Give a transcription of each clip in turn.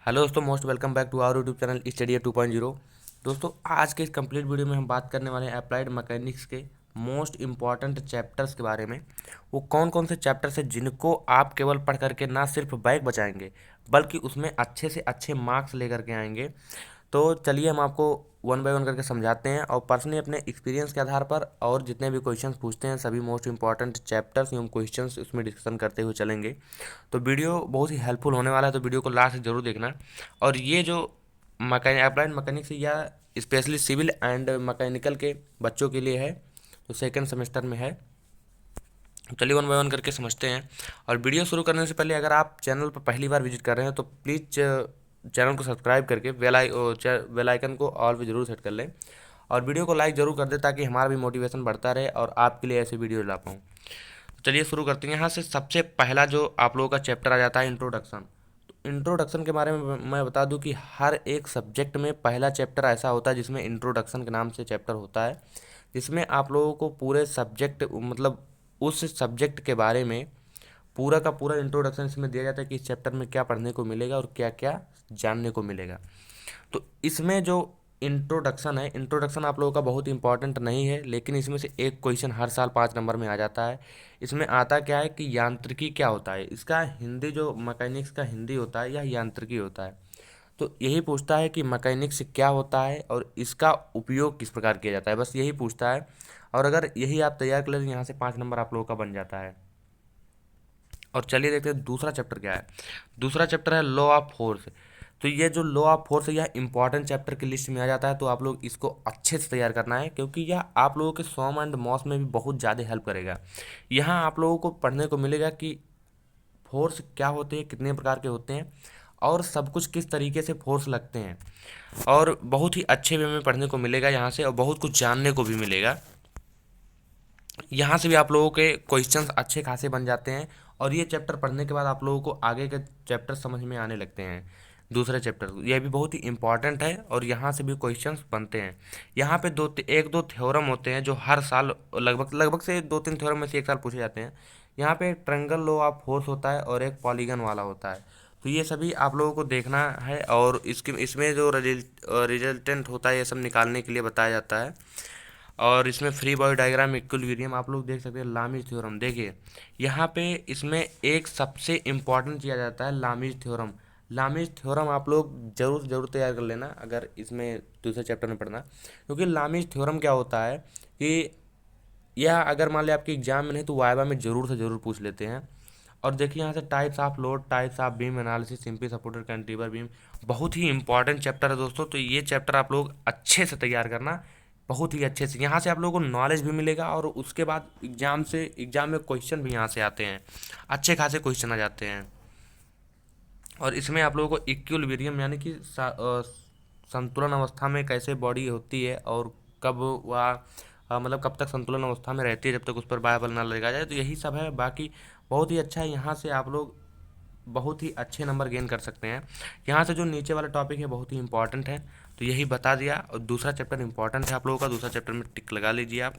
Hello दोस्तों, most welcome back to our YouTube channel study 2.0। दोस्तों, आज के इस कंप्लीट वीडियो में हम बात करने वाले हैं अप्लाइड मैकेनिक्स के मोस्ट इम्पॉर्टेंट चैप्टर्स के बारे में। वो कौन कौन से चैप्टर्स हैं जिनको आप केवल पढ़ करके ना सिर्फ बैक बचाएंगे बल्कि उसमें अच्छे से अच्छे मार्क्स लेकर के आएंगे। तो चलिए हम आपको वन बाय वन करके समझाते हैं और पर्सनली अपने एक्सपीरियंस के आधार पर और जितने भी क्वेश्चंस पूछते हैं सभी मोस्ट इंपॉर्टेंट चैप्टर्स एवं क्वेश्चंस उसमें डिस्कशन करते हुए चलेंगे। तो वीडियो बहुत ही हेल्पफुल होने वाला है, तो वीडियो को लास्ट तक जरूर देखना। और ये जो अप्लाइड मैकेनिक्स या स्पेशली सिविल एंड मैकेनिकल के बच्चों के लिए है, तो सेकेंड सेमेस्टर में है। चलिए वन बाय वन करके समझते हैं। और वीडियो शुरू करने से पहले अगर आप चैनल पर पहली बार विजिट कर रहे हैं तो प्लीज़ चैनल को सब्सक्राइब करके बेल आइकन को ऑल पे जरूर सेट कर लें और वीडियो को लाइक ज़रूर कर दें ताकि हमारा भी मोटिवेशन बढ़ता रहे और आपके लिए ऐसे वीडियो ला पाऊँ। तो चलिए शुरू करते हैं। यहाँ से सबसे पहला जो आप लोगों का चैप्टर आ जाता है इंट्रोडक्शन। तो इंट्रोडक्शन के बारे में मैं बता दूं कि हर एक सब्जेक्ट में पहला चैप्टर ऐसा होता है जिसमें इंट्रोडक्शन के नाम से चैप्टर होता है, जिसमें आप लोगों को पूरे सब्जेक्ट मतलब उस सब्जेक्ट के बारे में पूरा का पूरा इंट्रोडक्शन इसमें दिया जाता है कि इस चैप्टर में क्या पढ़ने को मिलेगा और क्या क्या जानने को मिलेगा। तो इसमें जो इंट्रोडक्शन है, इंट्रोडक्शन आप लोगों का बहुत इंपॉर्टेंट नहीं है, लेकिन इसमें से एक क्वेश्चन हर साल 5 नंबर में आ जाता है। इसमें आता क्या है कि यांत्रिकी क्या होता है, इसका हिंदी जो मैकेनिक्स का हिंदी होता है यह यांत्रिकी होता है। तो यही पूछता है कि मैकेनिक्स क्या होता है और इसका उपयोग किस प्रकार किया जाता है, बस यही पूछता है। और अगर यही आप तैयार कर लें तो यहाँ से 5 नंबर आप लोगों का बन जाता है। और चलिए देखते हैं दूसरा चैप्टर क्या है। दूसरा चैप्टर है लॉ ऑफ फोर्स। तो ये जो लॉ ऑफ फोर्स है यह इंपॉर्टेंट चैप्टर की लिस्ट में आ जाता है, तो आप लोग इसको अच्छे से तैयार करना है क्योंकि यह आप लोगों के सॉम एंड मॉस में भी बहुत ज़्यादा हेल्प करेगा। यहाँ आप लोगों को पढ़ने को मिलेगा कि फोर्स क्या होते हैं, कितने प्रकार के होते हैं और सब कुछ किस तरीके से फोर्स लगते हैं, और बहुत ही अच्छे वे में पढ़ने को मिलेगा यहाँ से और बहुत कुछ जानने को भी मिलेगा। यहाँ से भी आप लोगों के क्वेश्चंस अच्छे खासे बन जाते हैं और ये चैप्टर पढ़ने के बाद आप लोगों को आगे के चैप्टर समझ में आने लगते हैं। दूसरे चैप्टर यह भी बहुत ही इंपॉर्टेंट है और यहाँ से भी क्वेश्चंस बनते हैं। यहाँ पे एक दो थ्योरम होते हैं जो हर साल लगभग लगभग से 2-3 थ्योरम में से एक साल पूछे जाते हैं। यहाँ पे ट्रायंगल लॉ ऑफ फोर्स होता है और एक पॉलीगन वाला होता है। तो ये सभी आप लोगों को देखना है और इसमें जो रिजल्टेंट होता है ये सब निकालने के लिए बताया जाता है। और इसमें फ्री बॉडी डायग्राम, इक्विलिब्रियम आप लोग देख सकते हैं। लामीज थ्योरम देखिए, यहाँ पे इसमें एक सबसे इम्पॉर्टेंट किया जाता है लामीज थ्योरम। लामीज थ्योरम आप लोग जरूर जरूर तैयार कर लेना अगर इसमें दूसरे चैप्टर में पढ़ना, क्योंकि लामीज थ्योरम क्या होता है कि यह अगर मान लिया आपके एग्जाम में नहीं तो वाइवा में ज़रूर से ज़रूर पूछ लेते हैं। और देखिए यहाँ से types of load, types of beam analysis, simply supported cantilever beam, बहुत ही इंपॉर्टेंट चैप्टर है दोस्तों। तो ये चैप्टर आप लोग अच्छे से तैयार करना, बहुत ही अच्छे से। यहाँ से आप लोगों को नॉलेज भी मिलेगा और उसके बाद एग्जाम में क्वेश्चन भी यहाँ से आते हैं, अच्छे खासे क्वेश्चन आ जाते हैं। और इसमें आप लोगों को इक्विलिब्रियम यानी कि संतुलन अवस्था में कैसे बॉडी होती है और कब वह मतलब कब तक संतुलन अवस्था में रहती है जब तक उस पर बाह्य बल ना लगाया जाए, तो यही सब है। बाकी बहुत ही अच्छा है, यहाँ से आप लोग बहुत ही अच्छे नंबर गेन कर सकते हैं। यहाँ से जो नीचे वाला टॉपिक है बहुत ही इंपॉर्टेंट है, तो यही बता दिया। और दूसरा चैप्टर इंपॉर्टेंट है आप लोगों का, दूसरा चैप्टर में टिक लगा लीजिए आप।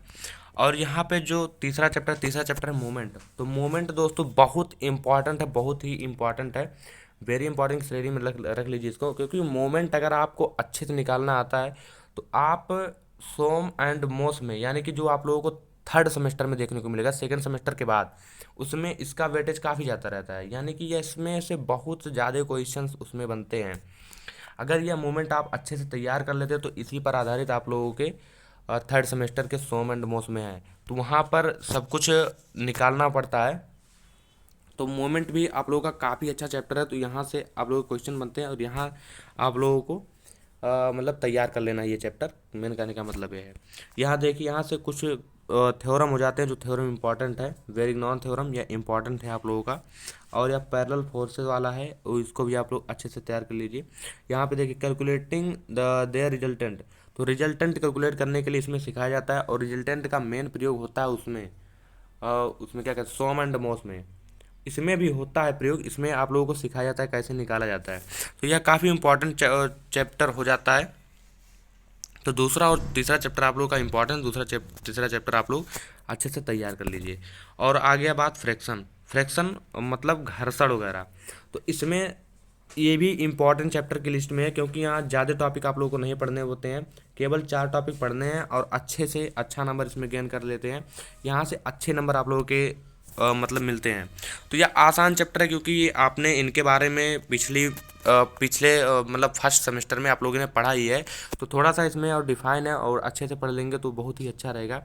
और यहाँ पे जो तीसरा चैप्टर है मूवमेंट। तो मूवमेंट दोस्तों बहुत इंपॉर्टेंट है, बहुत ही इंपॉर्टेंट है, वेरी इंपॉर्टेंट श्रेणी में रख लीजिए इसको, क्योंकि मूवमेंट अगर आपको अच्छे से निकालना आता है तो आप सोम एंड मोस में यानी कि जो आप लोगों को थर्ड सेमेस्टर में देखने को मिलेगा सेकंड सेमेस्टर के बाद, उसमें इसका वेटेज काफ़ी ज़्यादा रहता है, यानी कि ये इसमें से बहुत ज़्यादा क्वेश्चंस उसमें बनते हैं। अगर यह मूवमेंट आप अच्छे से तैयार कर लेते तो इसी पर आधारित आप लोगों के थर्ड सेमेस्टर के सोम एंड मोस में है, तो वहाँ पर सब कुछ निकालना पड़ता है। तो मोमेंट भी आप लोगों का काफ़ी अच्छा चैप्टर है, तो यहाँ से आप लोगों के क्वेश्चन बनते हैं और यहाँ आप लोगों को मतलब तैयार कर लेना ये चैप्टर। मेन कहने का मतलब ये है। यहाँ देखिए, यहाँ से कुछ थ्योरम हो जाते हैं जो थ्योरम इंपॉर्टेंट है। वेरिग्नॉन थ्योरम यह इंपॉर्टेंट है आप लोगों का, और यह पैरेलल फोर्सेस वाला है, और इसको भी आप लोग अच्छे से तैयार कर लीजिए। यहाँ पे देखिए कैलकुलेटिंग देयर रिजल्टेंट, तो रिजल्टेंट कैलकुलेट करने के लिए इसमें सिखाया जाता है, और रिजल्टेंट का मेन प्रयोग होता है उसमें क्या कहते हैं सोम एंड मोस में, इसमें भी होता है प्रयोग। इसमें आप लोगों को सिखाया जाता है कैसे निकाला जाता है। तो यह काफ़ी इंपॉर्टेंट चैप्टर हो जाता है। तो दूसरा और तीसरा चैप्टर आप लोगों का इंपॉर्टेंट, तीसरा चैप्टर आप लोग अच्छे से तैयार कर लीजिए। और आ गया बात फ्रैक्शन। फ्रैक्शन मतलब घर्षण वगैरह, तो इसमें ये भी इम्पॉर्टेंट चैप्टर की लिस्ट में है, क्योंकि यहाँ ज़्यादा टॉपिक आप लोगों को नहीं पढ़ने होते हैं, केवल 4 टॉपिक पढ़ने हैं और अच्छे से अच्छा नंबर इसमें गेन कर लेते हैं। यहाँ से अच्छे नंबर आप लोगों के मतलब मिलते हैं। तो यह आसान चैप्टर है, क्योंकि ये आपने इनके बारे में पिछले मतलब फर्स्ट सेमेस्टर में आप लोगों ने पढ़ा ही है। तो थोड़ा सा इसमें और डिफाइन है, और अच्छे से पढ़ लेंगे तो बहुत ही अच्छा रहेगा।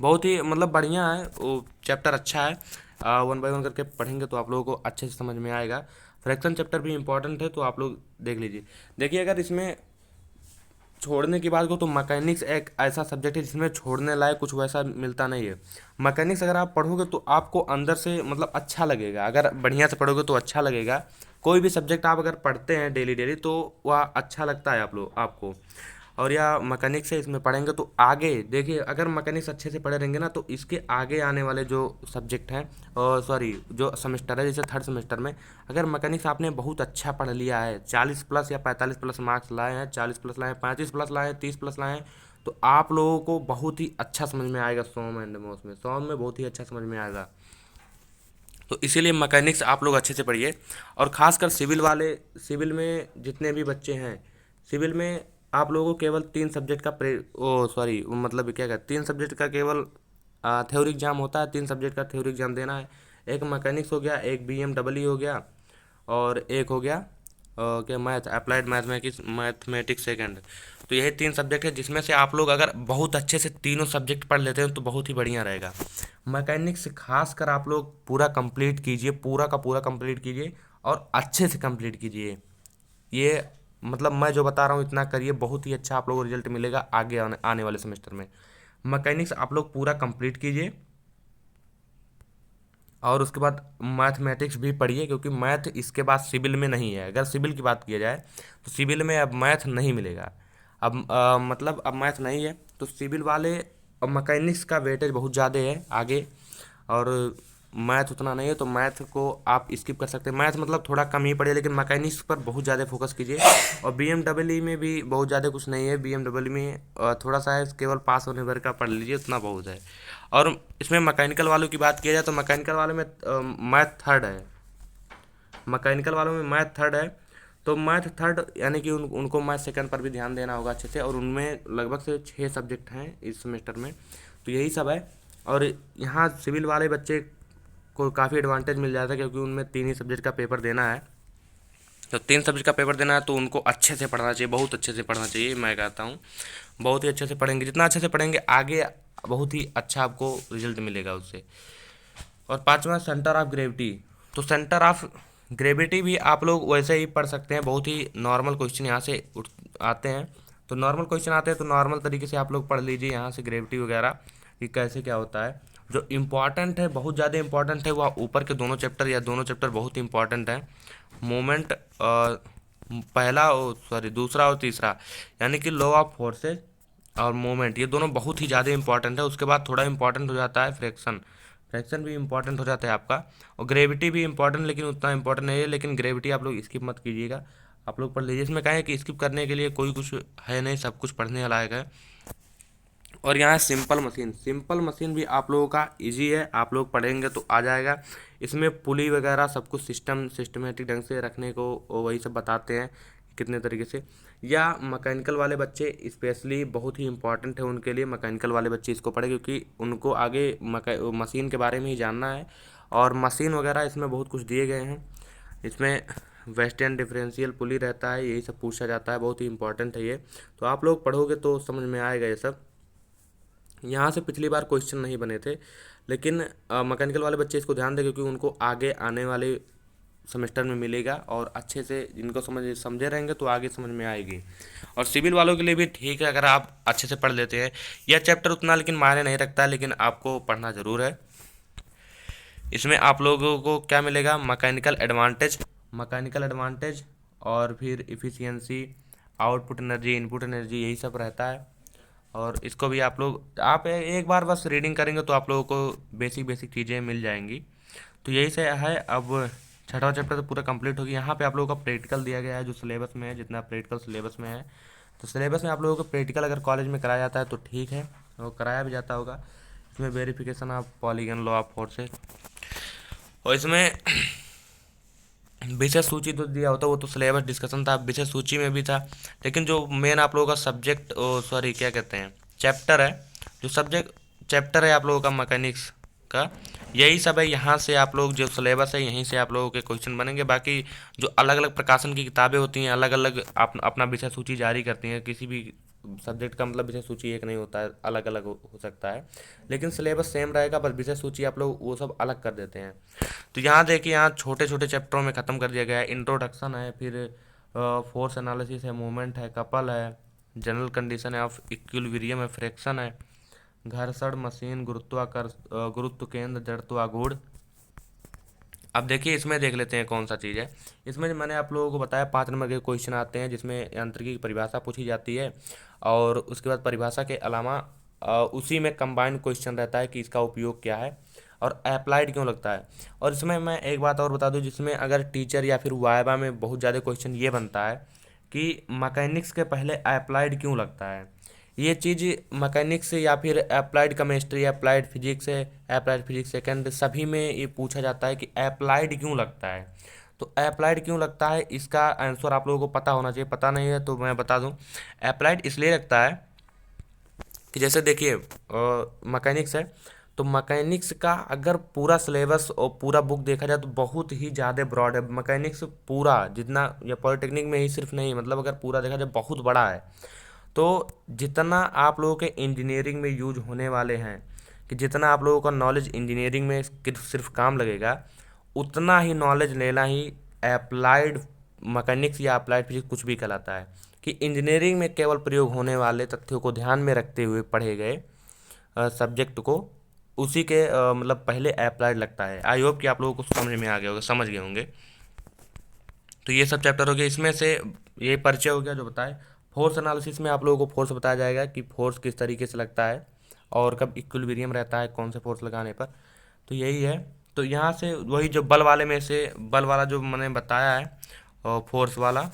बहुत ही मतलब बढ़िया है वो चैप्टर, अच्छा है। वन बाय वन करके पढ़ेंगे तो आप लोगों को अच्छे से समझ में आएगा। फ्रैक्शन चैप्टर भी इंपॉर्टेंट है, तो आप लोग देख लीजिए। देखिए, अगर इसमें छोड़ने की बात को, तो मैकेनिक्स एक ऐसा सब्जेक्ट है जिसमें छोड़ने लायक कुछ वैसा मिलता नहीं है। मैकेनिक्स अगर आप पढ़ोगे तो आपको अंदर से मतलब अच्छा लगेगा, अगर बढ़िया से पढ़ोगे तो अच्छा लगेगा। कोई भी सब्जेक्ट आप अगर पढ़ते हैं डेली डेली तो वह अच्छा लगता है आप लोग आपको। और या मैकेनिक्स से इसमें पढ़ेंगे तो आगे देखिए, अगर मैकेनिक्स अच्छे से पढ़े रहेंगे ना, तो इसके आगे आने वाले जो सब्जेक्ट हैं, सॉरी जो सेमेस्टर है, जैसे थर्ड सेमेस्टर में अगर मैकेनिक्स आपने बहुत अच्छा पढ़ लिया है, 40 प्लस या 45 प्लस मार्क्स लाए हैं, 40 प्लस लाए हैं, 35 प्लस लाए हैं, 30 प्लस लाए हैं, तो आप लोगों को बहुत ही अच्छा समझ में आएगा। सॉम एंड मोस में, सॉम में बहुत ही अच्छा समझ में आएगा। तो इसीलिए मैकेनिक्स आप लोग अच्छे से पढ़िए। और ख़ासकर सिविल वाले, सिविल में जितने भी बच्चे हैं, सिविल में आप लोगों को केवल 3 सब्जेक्ट का मतलब क्या कहते, 3 सब्जेक्ट का केवल थ्योरी एग्जाम होता है। 3 सब्जेक्ट का थ्योरी एग्जाम देना है। एक मैकेनिक्स हो गया, एक BMW हो गया, और एक हो गया क्या, math, applied mathematics, mathematics second. तो यही 3 सब्जेक्ट है, जिसमें से आप लोग अगर बहुत अच्छे से तीनों सब्जेक्ट पढ़ लेते हैं तो बहुत ही बढ़िया रहेगा। मैकेनिक्स खास कर आप लोग पूरा कंप्लीट कीजिए, पूरा का पूरा कंप्लीट कीजिए, और अच्छे से कंप्लीट कीजिए। ये मतलब मैं जो बता रहा हूँ इतना करिए, बहुत ही अच्छा आप लोगों को रिजल्ट मिलेगा आगे आने वाले सेमेस्टर में। मैकेनिक्स आप लोग पूरा कंप्लीट कीजिए, और उसके बाद मैथमेटिक्स भी पढ़िए, क्योंकि मैथ इसके बाद सिविल में नहीं है। अगर सिविल की बात किया जाए तो सिविल में अब मैथ नहीं मिलेगा। अब मतलब अब मैथ नहीं है, तो सिविल वाले अब मैकेनिक्स का वेटेज बहुत ज़्यादा है आगे, और मैथ उतना नहीं है, तो मैथ को आप स्किप कर सकते हैं। मैथ मतलब थोड़ा कम ही पढ़िए, लेकिन मैकेनिक्स पर बहुत ज़्यादा फोकस कीजिए। और BMW में भी बहुत ज़्यादा कुछ नहीं है। BMW में थोड़ा सा है, केवल पास होने भर का पढ़ लीजिए, उतना बहुत है। और इसमें मैकेनिकल वालों की बात किया जाए तो मैकेनिकल वालों में मैथ थर्ड है। मैकेनिकल वालों में मैथ थर्ड है, तो मैथ थर्ड यानी कि उनको मैथ सेकंड पर भी ध्यान देना होगा अच्छे से। और उनमें लगभग से 6 सब्जेक्ट हैं इस सेमेस्टर में, तो यही सब है। और यहाँ सिविल वाले बच्चे को काफ़ी एडवांटेज मिल जाता है, क्योंकि उनमें 3 ही सब्जेक्ट का पेपर देना है। तो 3 सब्जेक्ट का पेपर देना है, तो उनको अच्छे से पढ़ना चाहिए, बहुत अच्छे से पढ़ना चाहिए, मैं कहता हूँ। बहुत ही अच्छे से पढ़ेंगे, जितना अच्छे से पढ़ेंगे आगे बहुत ही अच्छा आपको रिजल्ट मिलेगा उससे। और पांचवा, सेंटर ऑफ ग्रेविटी। तो सेंटर ऑफ ग्रेविटी भी आप लोग वैसे ही पढ़ सकते हैं, बहुत ही नॉर्मल क्वेश्चन यहाँ से आते हैं। तो नॉर्मल क्वेश्चन आते हैं, तो नॉर्मल तरीके से आप लोग पढ़ लीजिए यहाँ से ग्रेविटी वगैरह कि कैसे क्या होता है। जो इम्पॉर्टेंट है, बहुत ज़्यादा इम्पॉर्टेंट है, वह ऊपर के दोनों चैप्टर या दोनों चैप्टर बहुत इंपॉर्टेंट हैं। मोमेंट पहला, सॉरी दूसरा और तीसरा, यानी कि लॉ ऑफ फोर्सेस और मोमेंट, ये दोनों बहुत ही ज़्यादा इंपॉर्टेंट है। उसके बाद थोड़ा इंपॉर्टेंट हो जाता है फ्रैक्शन, फ्रैक्शन भी इंपॉर्टेंट हो जाता है आपका। और ग्रेविटी भी इंपॉर्टेंट, लेकिन उतना इंपॉर्टेंट नहीं है। लेकिन ग्रेविटी आप लोग स्किप मत कीजिएगा, आप लोग पढ़ लीजिए। इसमें क्या है कि स्किप करने के लिए कोई कुछ है नहीं, सब कुछ पढ़ने लायक है। और यहाँ सिंपल मशीन, सिंपल मशीन भी आप लोगों का इजी है, आप लोग पढ़ेंगे तो आ जाएगा। इसमें पुली वगैरह सब कुछ सिस्टमेटिक ढंग से रखने को वही सब बताते हैं कितने तरीके से। या मैकेनिकल वाले बच्चे स्पेशली बहुत ही इंपॉर्टेंट है उनके लिए, मैकेनिकल वाले बच्चे इसको पढ़े, क्योंकि उनको आगे मशीन के बारे में ही जानना है। और मशीन वगैरह इसमें बहुत कुछ दिए गए हैं। इसमें वेस्टर्न डिफरेंशियल पुली रहता है, यही सब पूछा जाता है, बहुत ही इंपॉर्टेंट है ये। तो आप लोग पढ़ोगे तो समझ में आएगा ये सब। यहाँ से पिछली बार क्वेश्चन नहीं बने थे, लेकिन मैकेनिकल वाले बच्चे इसको ध्यान दें, क्योंकि उनको आगे आने वाले सेमेस्टर में मिलेगा। और अच्छे से जिनको समझे रहेंगे तो आगे समझ में आएगी। और सिविल वालों के लिए भी ठीक है, अगर आप अच्छे से पढ़ लेते हैं। यह चैप्टर उतना लेकिन मायने नहीं रखता है, लेकिन आपको पढ़ना ज़रूर है। इसमें आप लोगों को क्या मिलेगा, मैकेनिकल एडवांटेज, मैकेनिकल एडवांटेज, और फिर efficiency, output energy, input energy, यही सब रहता है। और इसको भी आप एक बार बस रीडिंग करेंगे तो आप लोगों को बेसिक बेसिक चीज़ें मिल जाएंगी। तो यही से है। अब छठा चैप्टर तो पूरा कंप्लीट हो गया। यहाँ पे आप लोगों का प्रैक्टिकल दिया गया है, जो सिलेबस में है, जितना प्रैक्टिकल सिलेबस में है। तो सिलेबस में आप लोगों को प्रैक्टिकल अगर कॉलेज में कराया जाता है तो ठीक है, वो कराया भी जाता होगा। इसमें verification of polygon, law of forces, और इसमें विषय सूची तो दिया होता, वो तो सिलेबस डिस्कशन था, विषय सूची में भी था। लेकिन जो मेन आप लोगों का सब्जेक्ट, सॉरी क्या कहते हैं, चैप्टर है, जो सब्जेक्ट चैप्टर है आप लोगों का मैकेनिक्स का, यही सब है। यहाँ से आप लोग जो सिलेबस है यहीं से आप लोगों के क्वेश्चन बनेंगे। बाकी जो अलग अलग प्रकाशन की किताबें होती हैं, अलग अलग अपना विषय सूची जारी करती हैं। किसी भी सब्जेक्ट का मतलब विषय सूची एक नहीं होता है, अलग अलग हो सकता है, लेकिन सिलेबस सेम रहेगा, बस विषय सूची आप लोग वो सब अलग कर देते हैं। तो यहाँ देखिए, यहाँ छोटे छोटे चैप्टरों में ख़त्म कर दिया गया है। इंट्रोडक्शन है, फिर फोर्स एनालिसिस है, मूवमेंट है, कपल है, जनरल कंडीशन है ऑफ इक्विलिब्रियम है, फ्रैक्शन है, घर्षण मशीन, गुरुत्व केंद्र, जड़त्वागुण। अब देखिए, इसमें देख लेते हैं कौन सा चीज़ है। इसमें जो मैंने आप लोगों को बताया 5 नंबर के क्वेश्चन आते हैं, जिसमें यांत्रिकी की परिभाषा पूछी जाती है, और उसके बाद परिभाषा के अलावा उसी में कंबाइंड क्वेश्चन रहता है कि इसका उपयोग क्या है और अप्लाइड क्यों लगता है। और इसमें मैं एक बात और बता दूं, जिसमें अगर टीचर या फिर वाइवा में बहुत ज़्यादा क्वेश्चन ये बनता है कि मैकेनिक्स के पहले अप्लाइड क्यों लगता है। ये चीज़ मैकेनिक्स या फिर अप्लाइड केमिस्ट्री, अप्लाइड फिजिक्स है, अप्लाइड फिजिक्स सेकंड, सभी में ये पूछा जाता है कि अप्लाइड क्यों लगता है। तो अप्लाइड क्यों लगता है, इसका आंसर आप लोगों को पता होना चाहिए। पता नहीं है तो मैं बता दूं, अप्लाइड इसलिए लगता है कि जैसे देखिए, मैकेनिक्स है, तो मैकेनिक्स का अगर पूरा सिलेबस और पूरा बुक देखा जाए तो बहुत ही ज़्यादा ब्रॉड है मैकेनिक्स। पूरा जितना, या पॉलिटेक्निक में ही सिर्फ नहीं, मतलब अगर पूरा देखा जाए बहुत बड़ा है। तो जितना आप लोगों के इंजीनियरिंग में यूज होने वाले हैं, कि जितना आप लोगों का नॉलेज इंजीनियरिंग में सिर्फ काम लगेगा, उतना ही नॉलेज लेना ही अप्लाइड मैकेनिक्स या अप्लाइड फिजिक्स कुछ भी कहलाता है। कि इंजीनियरिंग में केवल प्रयोग होने वाले तथ्यों को ध्यान में रखते हुए पढ़े गए सब्जेक्ट को, उसी के मतलब पहले अप्लाइड लगता है। आई होप कि आप लोगों को समझ में आ गया होगा, समझ गए होंगे। तो ये सब चैप्टर हो गया, इसमें से ये परिचय हो गया जो बताए। फोर्स एनालिसिस में आप लोगों को फोर्स बताया जाएगा कि फोर्स किस तरीके से लगता है और कब इक्विलिब्रियम रहता है कौन से फोर्स लगाने पर। तो यही है। तो यहाँ से वही जो बल वाले में से, बल वाला जो मैंने बताया है और फोर्स वाला,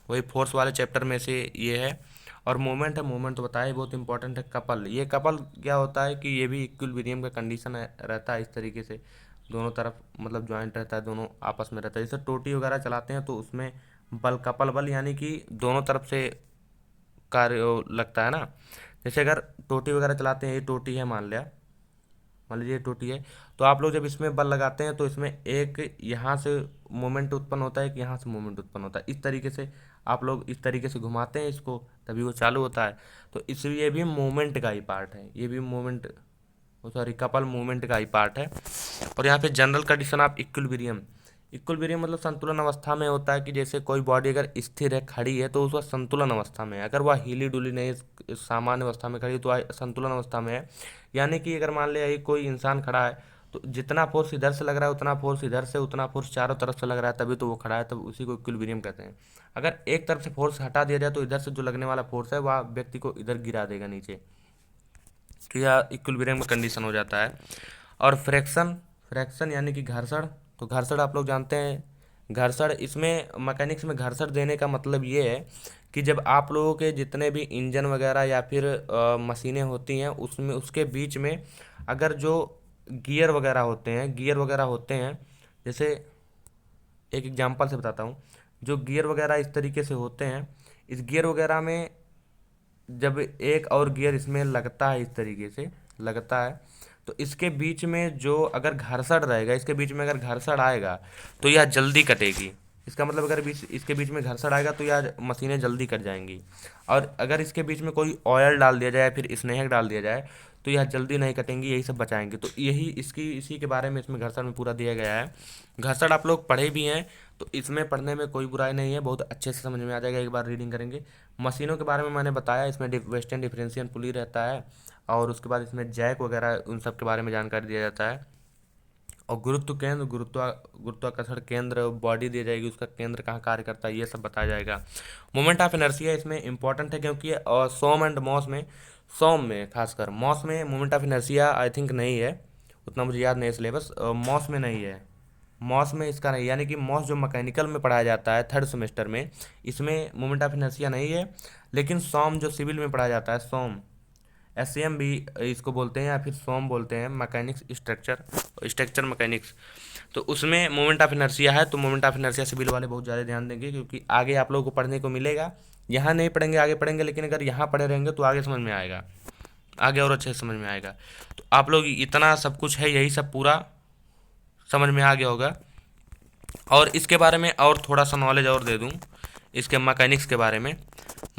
वही फोर्स वाले चैप्टर में से ये है। और मोमेंट है, मोमेंट तो बताया, बहुत इंपॉर्टेंट है। कपल, ये कपल क्या होता है कि ये भी इक्विलिब्रियम का कंडीशन रहता है इस तरीके से, दोनों तरफ मतलब ज्वाइंट रहता है, दोनों आपस में रहता है। जैसे टोटी वगैरह चलाते हैं तो उसमें बल, कपल बल, यानी कि दोनों तरफ से कार्य लगता है ना। जैसे अगर टोटी वगैरह चलाते हैं, ये टोटी है मान लिया, मान लीजिए टोटी है, तो आप लोग जब इसमें बल लगाते हैं तो इसमें एक यहाँ से मोमेंट उत्पन्न होता है, एक यहाँ से मोमेंट उत्पन्न होता है। इस तरीके से आप लोग इस तरीके से घुमाते हैं इसको, तभी वो चालू होता है। तो इसलिए ये भी मोमेंट का ही पार्ट है, ये भी मोमेंट, सॉरी कपल मूवमेंट का ही पार्ट है। और यहाँ पे general condition of equilibrium, equilibrium मतलब संतुलन अवस्था में होता है। कि जैसे कोई बॉडी अगर स्थिर है, खड़ी है, तो उसका संतुलन अवस्था में है। अगर वह हिली डुली नहीं, सामान्य अवस्था में खड़ी है, तो संतुलन अवस्था में है। यानी कि अगर मान लिया कोई इंसान खड़ा है, तो जितना फोर्स इधर से लग रहा है, उतना फोर्स इधर से, उतना फोर्स चारों तरफ से लग रहा है, तभी तो वो खड़ा है, तब उसी को इक्विलिब्रियम कहते हैं। अगर एक तरफ से फोर्स हटा दिया जाए तो इधर से जो लगने वाला फोर्स है वह व्यक्ति को इधर गिरा देगा नीचे, तो यह इक्विलिब्रियम का कंडीशन हो जाता है। और फ्रैक्शन, फ्रैक्शन यानी कि घर्षण, तो घर्षण आप लोग जानते हैं। घर्षण, इसमें मैकेनिक्स में घर्षण देने का मतलब ये है कि जब आप लोगों के जितने भी इंजन वगैरह या फिर मशीनें होती हैं, उसमें उसके बीच में अगर जो गियर वगैरह होते हैं, गियर वगैरह होते हैं, जैसे एक एग्जांपल से बताता हूँ। जो गियर वगैरह इस तरीके से होते हैं, इस गियर वगैरह में जब एक और गियर इसमें लगता है, इस तरीके से लगता है, तो इसके बीच में जो अगर घर्षण रहेगा, इसके बीच में अगर घर्षण आएगा तो यह जल्दी कटेगी। इसका मतलब अगर इसके बीच में घर्षण आएगा तो यह मशीनें जल्दी कट जाएंगी। और अगर इसके बीच में कोई ऑयल डाल दिया जाए, फिर स्नेहक डाल दिया जाए, तो यह जल्दी नहीं कटेंगी, यही सब बचाएंगे। तो यही इसकी इसी के बारे में इसमें घर्षण में पूरा दिया गया है। घर्षण आप लोग पढ़े भी हैं, तो इसमें पढ़ने में कोई बुराई नहीं है, बहुत अच्छे से समझ में आ जाएगा, एक बार रीडिंग करेंगे। मशीनों के बारे में मैंने बताया, इसमें वेस्टर्न डिफरेंशियल पुली रहता है, और उसके बाद इसमें जैक वगैरह उन सब के बारे में जानकारी दिया जाता है। और गुरुत्व केंद्र, गुरुत्वाकर्षण केंद्र, बॉडी दी जाएगी, उसका केंद्र कहाँ कार्य करता है, ये सब बताया जाएगा। मोमेंट ऑफ इनर्शिया इसमें इंपॉर्टेंट है, क्योंकि सोम एंड मॉस में, सोम में खासकर, मॉस में moment of inertia I think नहीं है, उतना मुझे याद नहीं सिलेबस। मॉस में नहीं है, मॉस में इसका नहीं, यानी कि मॉस जो मैकेनिकल में पढ़ाया जाता है 3rd सेमेस्टर में, इसमें मोमेंट ऑफ इनर्शिया नहीं है। लेकिन सोम जो सिविल में पढ़ाया जाता है, सोम SCM भी इसको बोलते हैं या फिर SOM बोलते हैं, मैकेनिक्स स्ट्रक्चर मैकेनिक्स। तो उसमें मोमेंट ऑफ इनर्शिया है, तो मोमेंट ऑफ इनर्शिया सिविल वाले बहुत ज़्यादा ध्यान देंगे, क्योंकि आगे आप लोगों को पढ़ने को मिलेगा। यहाँ नहीं पढ़ेंगे, आगे पढ़ेंगे, लेकिन अगर यहाँ पढ़े रहेंगे तो आगे समझ में आएगा, आगे और अच्छे से समझ में आएगा। तो आप लोग इतना सब कुछ है, यही सब पूरा समझ में आ गया होगा। और इसके बारे में और थोड़ा सा नॉलेज और दे दूं, इसके मैकेनिक्स के बारे में।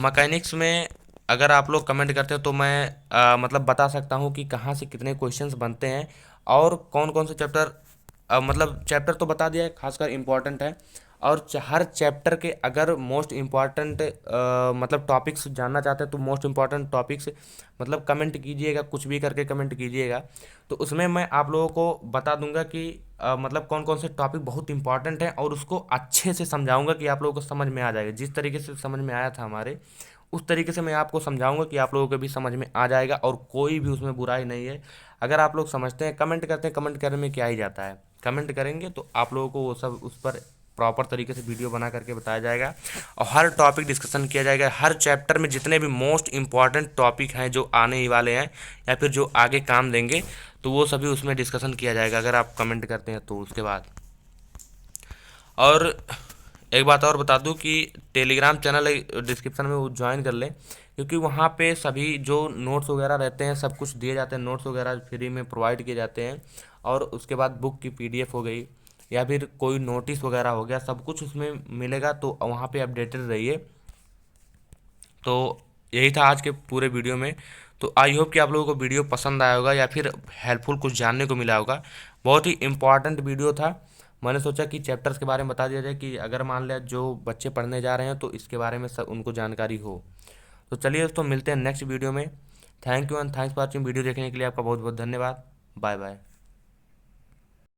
मैकेनिक्स में अगर आप लोग कमेंट करते हो तो मैं मतलब बता सकता हूं कि कहाँ से कितने क्वेश्चंस बनते हैं और कौन कौन से चैप्टर, मतलब चैप्टर तो बता दिया है, खासकर इम्पोर्टेंट है। और हर चैप्टर के अगर मोस्ट इम्पॉर्टेंट मतलब टॉपिक्स जानना चाहते हैं तो मोस्ट इम्पॉर्टेंट टॉपिक्स मतलब कमेंट कीजिएगा, कुछ भी करके कमेंट कीजिएगा। तो उसमें मैं आप लोगों को बता दूंगा कि मतलब कौन कौन से टॉपिक बहुत इंपॉर्टेंट हैं, और उसको अच्छे से समझाऊंगा कि आप लोगों को समझ में आ जाएगा। जिस तरीके से समझ में आया था हमारे, उस तरीके से मैं आपको समझाऊंगा कि आप लोगों को भी समझ में आ जाएगा, और कोई भी उसमें बुराई नहीं है। अगर आप लोग समझते हैं, कमेंट करते हैं, कमेंट करने में क्या ही जाता है, कमेंट करेंगे तो आप लोगों को वो सब उस पर प्रॉपर तरीके से वीडियो बना करके बताया जाएगा, और हर टॉपिक डिस्कशन किया जाएगा। हर चैप्टर में जितने भी मोस्ट इंपॉर्टेंट टॉपिक हैं जो आने ही वाले हैं या फिर जो आगे काम देंगे, तो वो सभी उसमें डिस्कशन किया जाएगा, अगर आप कमेंट करते हैं तो। उसके बाद और एक बात और बता दूं कि टेलीग्राम चैनल डिस्क्रिप्शन में वो ज्वाइन कर लें, क्योंकि वहाँ पे सभी जो नोट्स वगैरह रहते हैं सब कुछ दिए जाते हैं, नोट्स वगैरह फ्री में प्रोवाइड किए जाते हैं। और उसके बाद बुक की PDF हो गई या फिर कोई नोटिस वगैरह हो गया, सब कुछ उसमें मिलेगा, तो वहाँ पे अपडेटेड रहिए। तो यही था आज के पूरे वीडियो में। तो आई होप कि आप लोगों को वीडियो पसंद आया होगा या फिर हेल्पफुल कुछ जानने को मिला होगा। बहुत ही इम्पॉर्टेंट वीडियो था। मैंने सोचा कि चैप्टर्स के बारे में बता दिया जाए कि अगर मान लिया जो बच्चे पढ़ने जा रहे हैं तो इसके बारे में सब उनको जानकारी हो। तो चलिए दोस्तों, मिलते हैं नेक्स्ट वीडियो में। Thank you and thanks for watching. Video देखने के लिए आपका बहुत बहुत धन्यवाद। Bye bye.